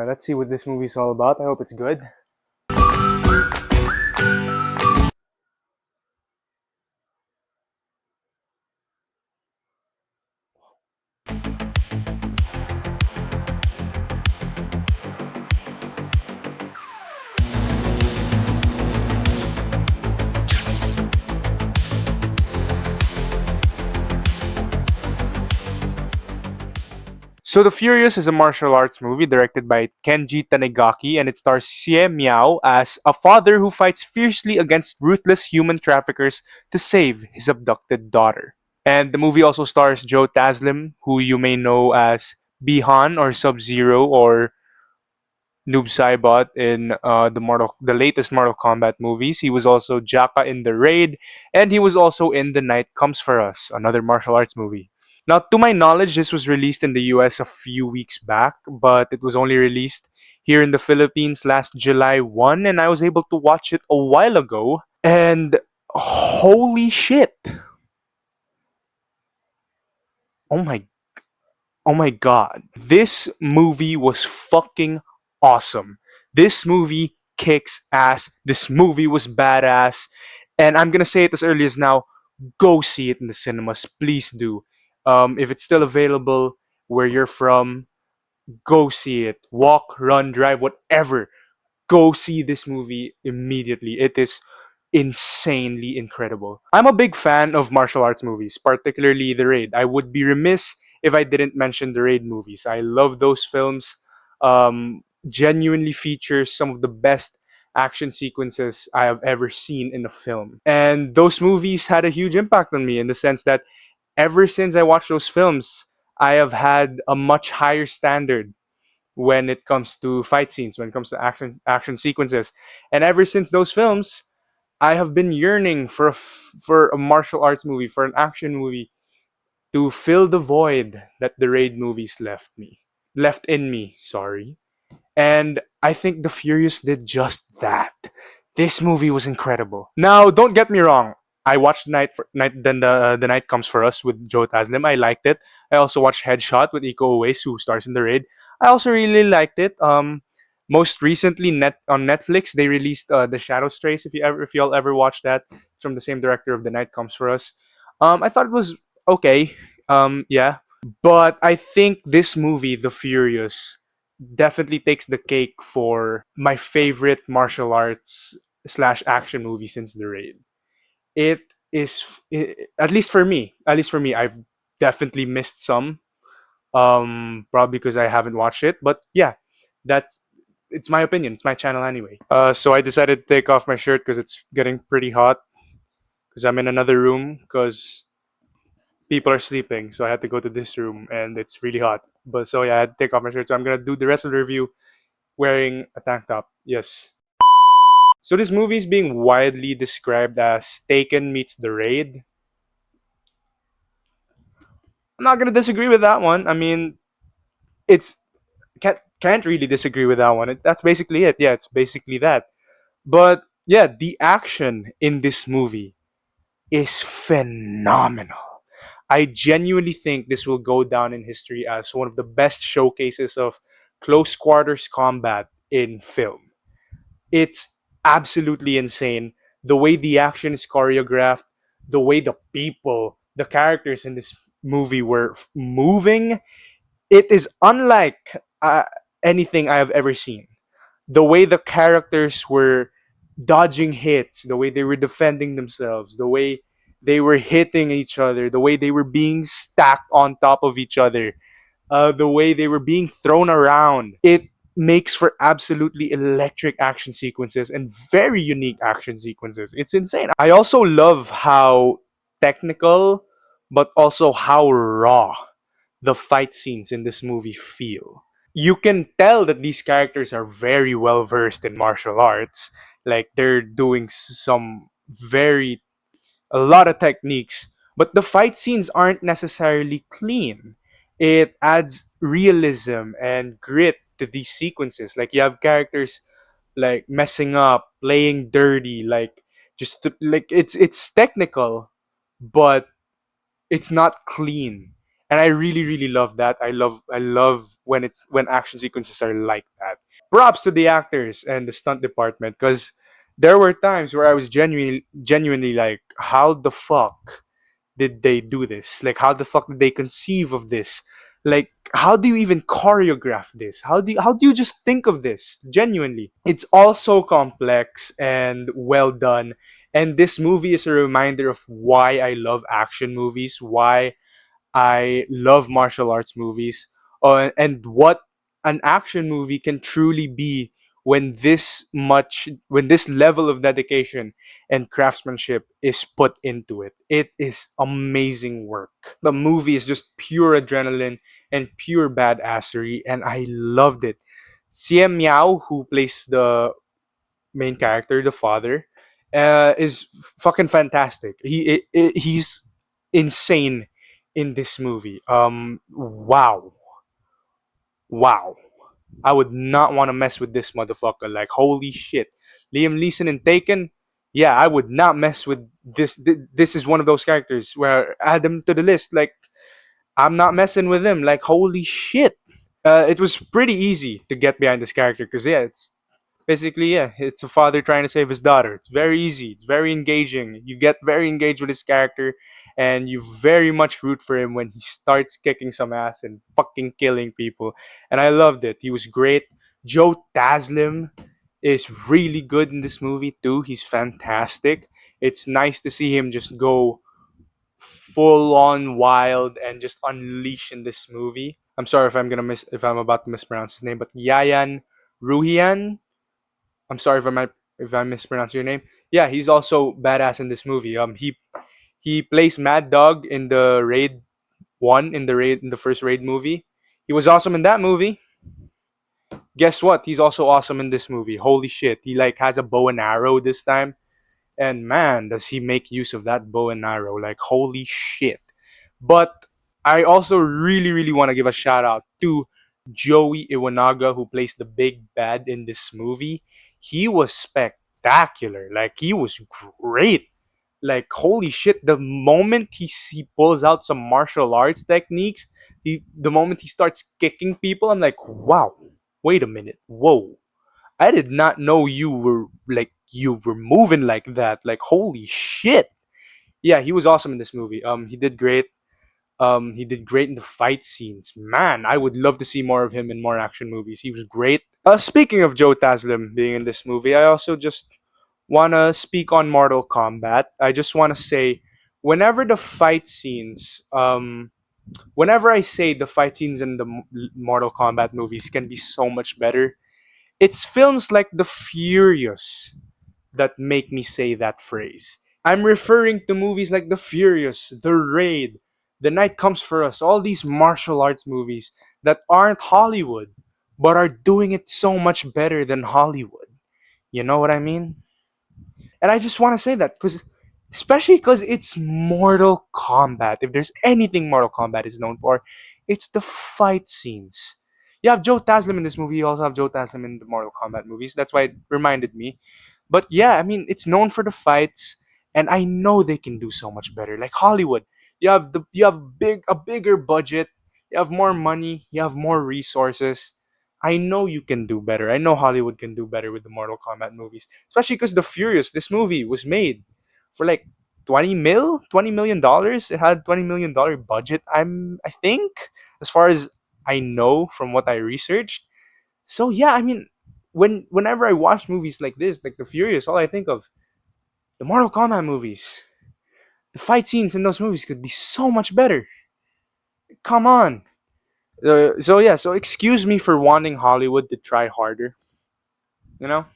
Let's see what this movie's all about. I hope it's good. So The Furious is a martial arts movie directed by Kenji Tanigaki, and it stars Xie Miao as a father who fights fiercely against ruthless human traffickers to save his abducted daughter. And the movie also stars Joe Taslim, who you may know as Bihan or Sub-Zero or Noob Saibot in the latest Mortal Kombat movies. He was also Jaka in The Raid, and he was also in The Night Comes for Us, another martial arts movie. Now, to my knowledge, this was released in the US a few weeks back, but it was only released here in the Philippines last July 1, and I was able to watch it a while ago. And holy shit! Oh my Oh my god. This movie was fucking awesome. This movie kicks ass. This movie was badass. And I'm gonna say it as early as now. Go see it in the cinemas. Please do. If it's still available where you're from, go see it. Walk, run, drive, whatever. Go see this movie immediately. It is insanely incredible. I'm a big fan of martial arts movies, particularly The Raid. I would be remiss if I didn't mention the Raid movies. I love those films. Genuinely features some of the best action sequences I have ever seen in a film. And those movies had a huge impact on me in the sense that ever since I watched those films, I have had a much higher standard when it comes to fight scenes, when it comes to action sequences. And ever since those films, I have been yearning for for a martial arts movie, for an action movie to fill the void that the Raid movies left in me. Sorry, and I think The Furious did just that. This movie was incredible. Now, don't get me wrong. I watched the Night Comes for Us with Joe Taslim. I liked it. I also watched Headshot with Iko Uwais, who stars in the Raid. I also really liked it. Most recently, net on Netflix, they released The Shadow Strays. If y'all ever watched that, it's from the same director of The Night Comes for Us. I thought it was okay. Yeah, but I think this movie, The Furious, definitely takes the cake for my favorite martial arts slash action movie since The Raid. It is, at least for me, I've definitely missed some. Probably because I haven't watched it, but yeah, that's it's my opinion. It's my channel anyway. So I decided to take off my shirt because it's getting pretty hot. Because I'm in another room because people are sleeping, so I had to go to this room and it's really hot. But so yeah, I had to take off my shirt. So I'm gonna do the rest of the review wearing a tank top. Yes. So this movie is being widely described as Taken meets The Raid. I'm not gonna disagree with that one. I mean, it's can't really disagree with that one. That's basically it. Yeah, it's basically that. But yeah, the action in this movie is phenomenal. I genuinely think this will go down in history as one of the best showcases of close quarters combat in film. It's absolutely insane. The way the action is choreographed, the way the characters in this movie were moving, it is unlike anything I have ever seen. The way the characters were dodging hits, the way they were defending themselves, the way they were hitting each other, the way they were being stacked on top of each other, the way they were being thrown around. It makes for absolutely electric action sequences and very unique action sequences. It's insane. I also love how technical, but also how raw the fight scenes in this movie feel. You can tell that these characters are very well versed in martial arts. Like they're doing some very a lot of techniques, but the fight scenes aren't necessarily clean. It adds realism and grit to these sequences. Like you have characters like messing up, playing dirty, like like it's technical, but it's not clean. and I really really love that. I love when action sequences are like that. Props to the actors and the stunt department, because there were times where I was genuinely like, how the fuck did they do this? Like, how the fuck did they conceive of this? Like, how do you even choreograph this? How do you just think of this? Genuinely, it's all so complex and well done. And this movie is a reminder of why I love action movies, why I love martial arts movies, and what an action movie can truly be when this level of dedication and craftsmanship is put into it. It is amazing work. The movie is just pure adrenaline and pure badassery, and I loved it. Siem Miao, who plays the main character, the father, is fucking fantastic. He's insane in this movie. Wow, wow. I would not want to mess with this motherfucker. Like, holy shit, Liam Neeson in Taken. Yeah, I would not mess with this. This is one of those characters where add them to the list. Like, I'm not messing with him. Like, holy shit. It was pretty easy to get behind this character because yeah, it's basically, yeah, it's a father trying to save his daughter. It's very easy. It's very engaging. You get very engaged with his character, and you very much root for him when he starts kicking some ass and fucking killing people. And I loved it. He was great. Joe Taslim is really good in this movie too. He's fantastic. It's nice to see him just go full on wild and just unleash in this movie. I'm sorry if I'm about to mispronounce his name, but Yayan Ruhian, I'm sorry if I mispronounce your name. Yeah, he's also badass in this movie. He plays Mad Dog in the Raid in the first Raid movie. He was awesome in that movie. Guess what? He's also awesome in this movie. Holy shit. He like has a bow and arrow this time. And man, does he make use of that bow and arrow. Like holy shit. But I also really, really want to give a shout out to Joey Iwanaga, who plays the big bad in this movie. He was spectacular. Like he was great. Like holy shit! The moment he pulls out some martial arts techniques, the moment he starts kicking people, I'm like, wow. Wait a minute. Whoa. I did not know you were moving like that. Like holy shit. Yeah, he was awesome in this movie. He did great. He did great in the fight scenes. Man, I would love to see more of him in more action movies. He was great. Speaking of Joe Taslim being in this movie, I also just want to speak on Mortal Kombat. I just want to say, whenever the fight scenes, whenever I say the fight scenes in the Mortal Kombat movies can be so much better, it's films like The Furious that make me say that phrase. I'm referring to movies like The Furious, The Raid, The Night Comes for Us, all these martial arts movies that aren't Hollywood, but are doing it so much better than Hollywood. You know what I mean? And I just want to say that because, especially because it's Mortal Kombat. If there's anything Mortal Kombat is known for, it's the fight scenes. You have Joe Taslim in this movie. You also have Joe Taslim in the Mortal Kombat movies. That's why it reminded me. But yeah, I mean, it's known for the fights, and I know they can do so much better. Like Hollywood, you have a bigger budget, you have more money, you have more resources. I know you can do better. I know Hollywood can do better with the Mortal Kombat movies, especially because The Furious, this movie was made for like 20 million dollars. It had $20 million budget. I think, as far as I know from what I researched. So yeah, I mean, whenever I watch movies like this, like The Furious, all I think of the Mortal Kombat movies. The fight scenes in those movies could be so much better. Come on. So yeah, so excuse me for wanting Hollywood to try harder. You know,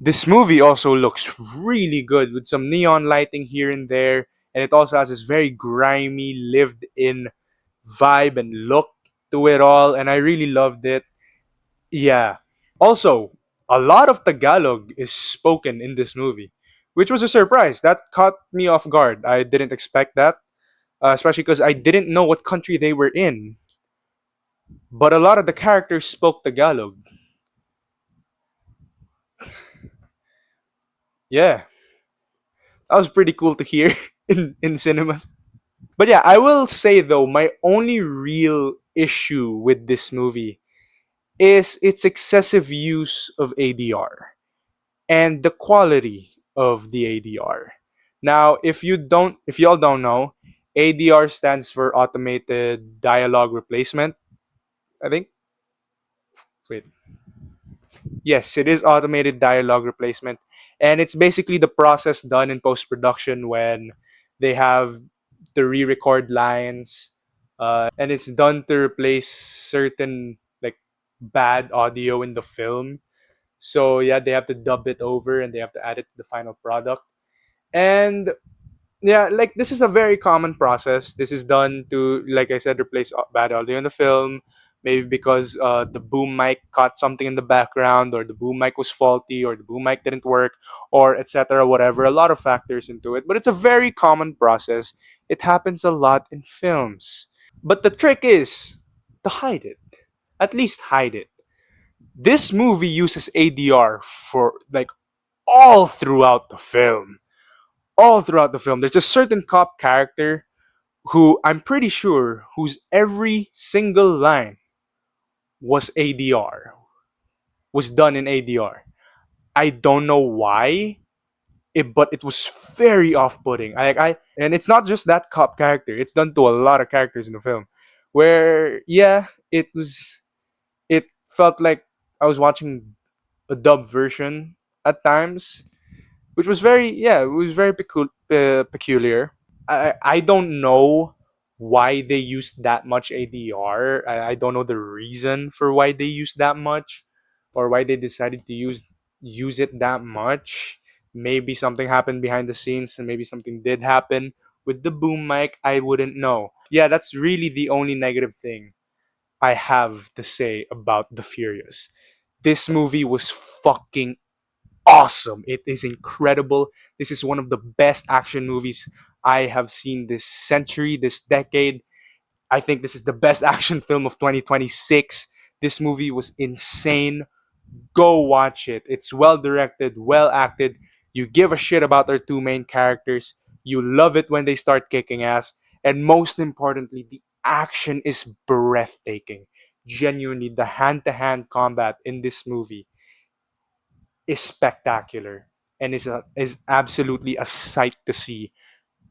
this movie also looks really good with some neon lighting here and there, and it also has this very grimy, lived-in vibe and look to it all, and I really loved it. Yeah. Also, a lot of Tagalog is spoken in this movie, which was a surprise. That caught me off guard. I didn't expect that, especially because I didn't know what country they were in. But a lot of the characters spoke Tagalog. Yeah, that was pretty cool to hear in cinemas. But yeah, I will say though, my only real issue with this movie is its excessive use of ADR and the quality of the ADR. Now, if y'all don't know, ADR stands for automated dialogue replacement. I think. Wait. Yes, it is automated dialogue replacement, and it's basically the process done in post production when they have to re-record lines, and it's done to replace certain like bad audio in the film. So yeah, they have to dub it over and they have to add it to the final product. And yeah, like this is a very common process. This is done to, like I said, replace bad audio in the film. Maybe because the boom mic caught something in the background, or the boom mic was faulty, or the boom mic didn't work, or etc. Whatever. A lot of factors into it, but it's a very common process. It happens a lot in films. But the trick is to hide it. At least hide it. This movie uses ADR for like all throughout the film. All throughout the film. There's a certain cop character who I'm pretty sure whose every single line was ADR, was done in ADR. I don't know why, but it was very off-putting. And it's not just that cop character. It's done to a lot of characters in the film, where yeah, it felt like I was watching a dub version at times, which was very yeah, it was very peculiar. I don't know why they used that much ADR. I don't know the reason for why they used that much, or why they decided to use it that much. Maybe something happened behind the scenes, and maybe something did happen with the boom mic. I wouldn't know. Yeah, that's really the only negative thing I have to say about The Furious. This movie was fucking awesome. It is incredible. This is one of the best action movies I have seen this century, this decade. I think this is the best action film of 2026. This movie was insane. Go watch it. It's well directed, well acted. You give a shit about their two main characters. You love it when they start kicking ass. And most importantly, the action is breathtaking. Genuinely, the hand to hand combat in this movie is spectacular and is absolutely a sight to see.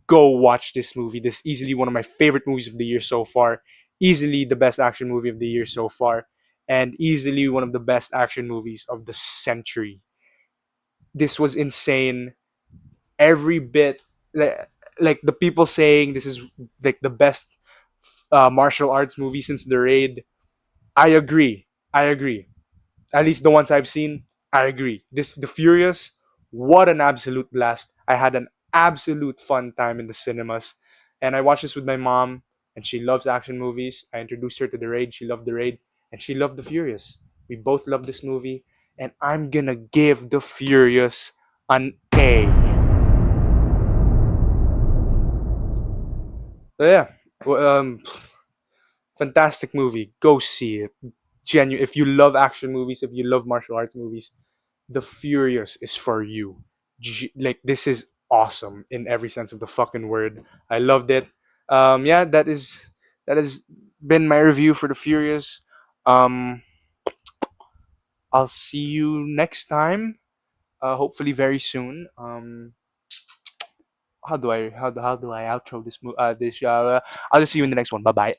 Go watch this movie. This is easily one of my favorite movies of the year so far. Easily the best action movie of the year so far, and easily one of the best action movies of the century. This was insane. Every bit, like the people saying this is like the best martial arts movie since The Raid. I agree. I agree. At least the ones I've seen, I agree. This The Furious, what an absolute blast. I had an absolute fun time in the cinemas. And I watched this with my mom, and she loves action movies. I introduced her to The Raid. She loved The Raid, and she loved The Furious. We both love this movie, and I'm gonna give The Furious an A. So yeah, well, fantastic movie. Go see it. If you love action movies, if you love martial arts movies, The Furious is for you. Like this is awesome in every sense of the fucking word. I loved it. Yeah, that has been my review for The Furious. Um, I'll see you next time. Hopefully very soon. How do I outro this? I'll just see you in the next one. Bye bye.